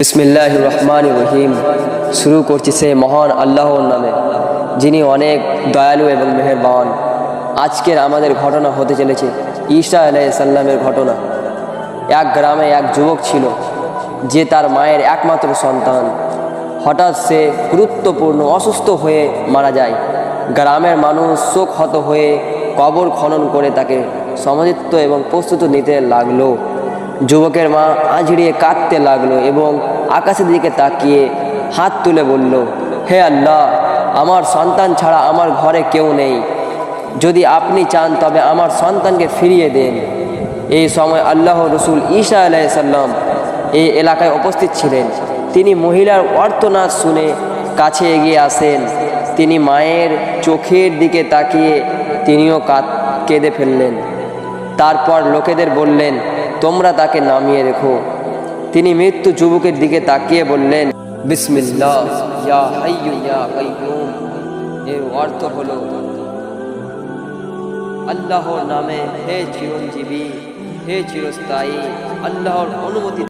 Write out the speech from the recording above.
বিসমিল্লাহির রহমানির রহিম। শুরু করছি সে মহান আল্লাহর নামে, যিনি অনেক দয়ালু এবং মেহেরবান। আজকের আমাদের ঘটনা হতে চলেছে ঈসা আলাইহিস সালামের ঘটনা। এক গ্রামে এক যুবক ছিল, যে তার মায়ের একমাত্র সন্তান। হঠাৎ সে গুরুত্বপূর্ণ অসুস্থ হয়ে মারা যায়। গ্রামের মানুষ শোকহত হয়ে কবর খনন করে তাকে সমাধিত্ব এবং প্রস্তুত নিতে লাগলো। যুবকের মা আঁঝড়িয়ে কাঁদতে লাগলো এবং আকাশের দিকে তাকিয়ে হাত তুলে বলল, হে আল্লাহ, আমার সন্তান ছাড়া আমার ঘরে কেউ নেই। যদি আপনি চান তবে আমার সন্তানকে ফিরিয়ে দেন। এই সময় আল্লাহ রসুল ঈসা আলাইহিস সালাম এই এলাকায় উপস্থিত ছিলেন। তিনি মহিলার আর্তনাদ শুনে কাছে এগিয়ে আসেন। তিনি মায়ের চোখের দিকে তাকিয়ে তিনিও কেঁদে ফেললেন। তারপর লোকেদের বললেন, তোমরা তাকে নামিয়ে রেখো। তিনি মৃত্যু যুবকের দিকে তাকিয়ে বললেন, বিসমিল্লাহ ইয়া হাইয়্যু ইয়া কাইয়্যুম। এর অর্থ হলো, আল্লাহর নামে, হে চিরঞ্জীবী, হে চিরস্থায়ী, আল্লাহর অনুমতি